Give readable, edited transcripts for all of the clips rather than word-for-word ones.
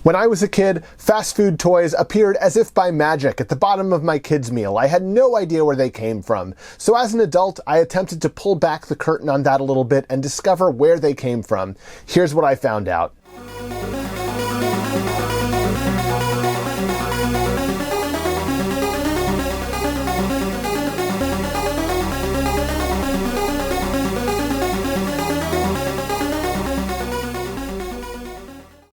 When I was a kid, fast food toys appeared as if by magic at the bottom of my kids' meal. I had no idea where they came from. So as an adult, I attempted to pull back the curtain on that a little bit and discover where they came from. Here's what I found out.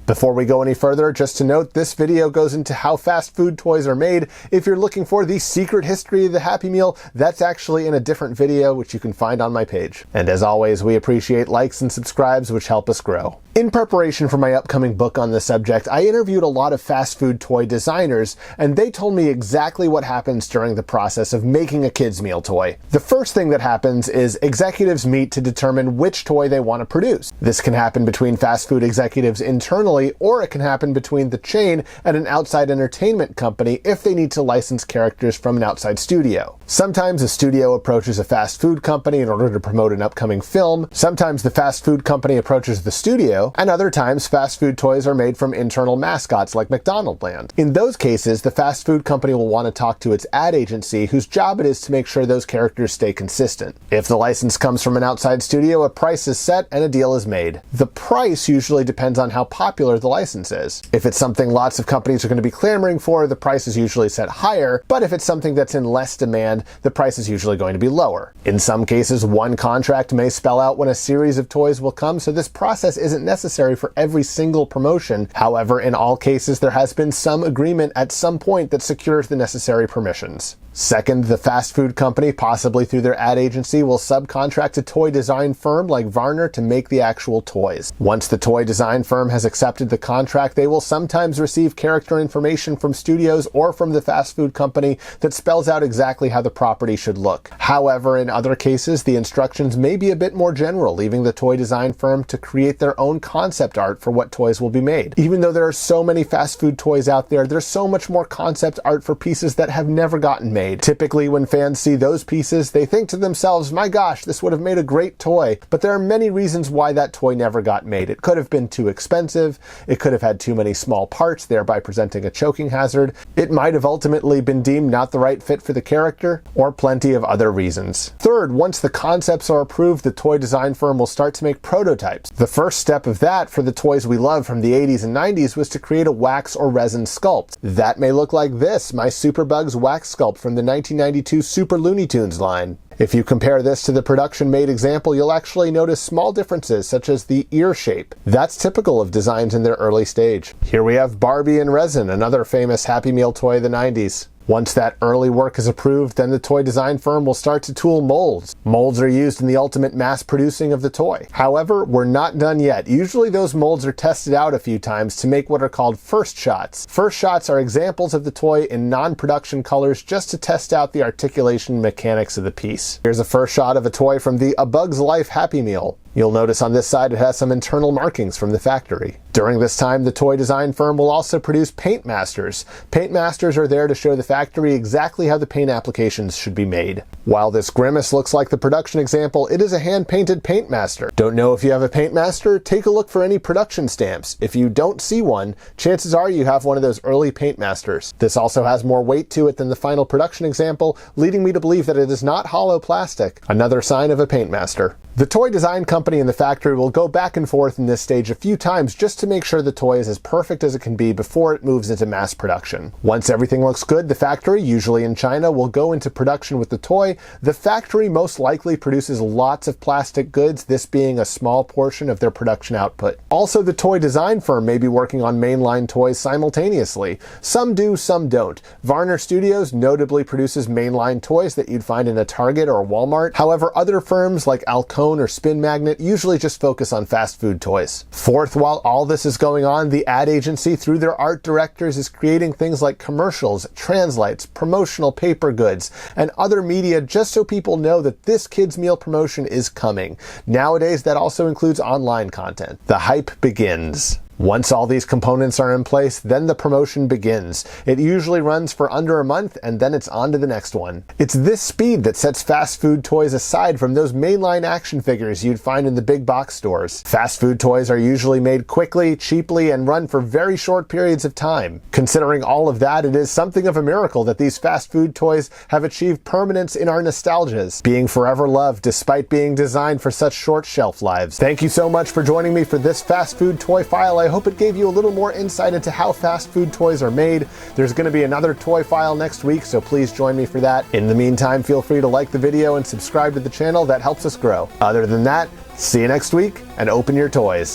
Before we go any further, just to note, this video goes into how fast food toys are made. If you're looking for the secret history of the Happy Meal, that's actually in a different video, which you can find on my page. And as always, we appreciate likes and subscribes, which help us grow. In preparation for my upcoming book on the subject, I interviewed a lot of fast food toy designers, and they told me exactly what happens during the process of making a kids' meal toy. The first thing that happens is executives meet to determine which toy they want to produce. This can happen between fast food executives internally, or it can happen between the chain and an outside entertainment company if they need to license characters from an outside studio. Sometimes a studio approaches a fast food company in order to promote an upcoming film. Sometimes the fast food company approaches the studio, and other times fast food toys are made from internal mascots like McDonald land. In those cases, the fast food company will want to talk to its ad agency, whose job it is to make sure those characters stay consistent. If the license comes from an outside studio, a price is set and a deal is made. The price usually depends on how popular the license is. If it's something lots of companies are going to be clamoring for, the price is usually set higher, but if it's something that's in less demand, the price is usually going to be lower. In some cases, one contract may spell out when a series of toys will come, so this process isn't necessary for every single promotion. However, in all cases, there has been some agreement at some point that secures the necessary permissions. Second, the fast food company, possibly through their ad agency, will subcontract a toy design firm like Varner to make the actual toys. Once the toy design firm has accepted the contract, they will sometimes receive character information from studios or from the fast food company that spells out exactly how the property should look. However, in other cases, the instructions may be a bit more general, leaving the toy design firm to create their own concept art for what toys will be made. Even though there are so many fast food toys out there, there's so much more concept art for pieces that have never gotten made. Typically, when fans see those pieces, they think to themselves, my gosh, this would have made a great toy. But there are many reasons why that toy never got made. It could have been too expensive, it could have had too many small parts, thereby presenting a choking hazard, it might have ultimately been deemed not the right fit for the character, or plenty of other reasons. Third, once the concepts are approved, the toy design firm will start to make prototypes. The first step of that for the toys we love from the 80s and 90s was to create a wax or resin sculpt. That may look like this, my Superbugs wax sculpt from the 1992 Super Looney Tunes line. If you compare this to the production-made example, you'll actually notice small differences, such as the ear shape. That's typical of designs in their early stage. Here we have Barbie in resin, another famous Happy Meal toy of the 90s. Once that early work is approved, then the toy design firm will start to tool molds. Molds are used in the ultimate mass producing of the toy. However, we're not done yet. Usually those molds are tested out a few times to make what are called first shots. First shots are examples of the toy in non-production colors just to test out the articulation mechanics of the piece. Here's a first shot of a toy from the A Bug's Life Happy Meal. You'll notice on this side it has some internal markings from the factory. During this time, the toy design firm will also produce paint masters. Paint masters are there to show the factory exactly how the paint applications should be made. While this grimace looks like the production example, it is a hand-painted paint master. Don't know if you have a paint master? Take a look for any production stamps. If you don't see one, chances are you have one of those early paint masters. This also has more weight to it than the final production example, leading me to believe that it is not hollow plastic. Another sign of a paint master. The toy design company and the factory will go back and forth in this stage a few times just to make sure the toy is as perfect as it can be before it moves into mass production. Once everything looks good, the factory, usually in China, will go into production with the toy. The factory most likely produces lots of plastic goods, this being a small portion of their production output. Also, the toy design firm may be working on mainline toys simultaneously. Some do, some don't. Varner Studios notably produces mainline toys that you'd find in a Target or Walmart. However, other firms like Alcone or Spin Magnet usually just focus on fast food toys. Fourth, while all this is going on, the ad agency, through their art directors, is creating things like commercials, translights, promotional paper goods, and other media just so people know that this kids' meal promotion is coming. Nowadays, that also includes online content. The hype begins. Once all these components are in place, then the promotion begins. It usually runs for under a month, and then it's on to the next one. It's this speed that sets fast food toys aside from those mainline action figures you'd find in the big box stores. Fast food toys are usually made quickly, cheaply, and run for very short periods of time. Considering all of that, it is something of a miracle that these fast food toys have achieved permanence in our nostalgias, being forever loved despite being designed for such short shelf lives. Thank you so much for joining me for this fast food toy file. I hope it gave you a little more insight into how fast food toys are made. There's going to be another toy file next week, so please join me for that. In the meantime, feel free to like the video and subscribe to the channel. That helps us grow. Other than that, see you next week, and open your toys.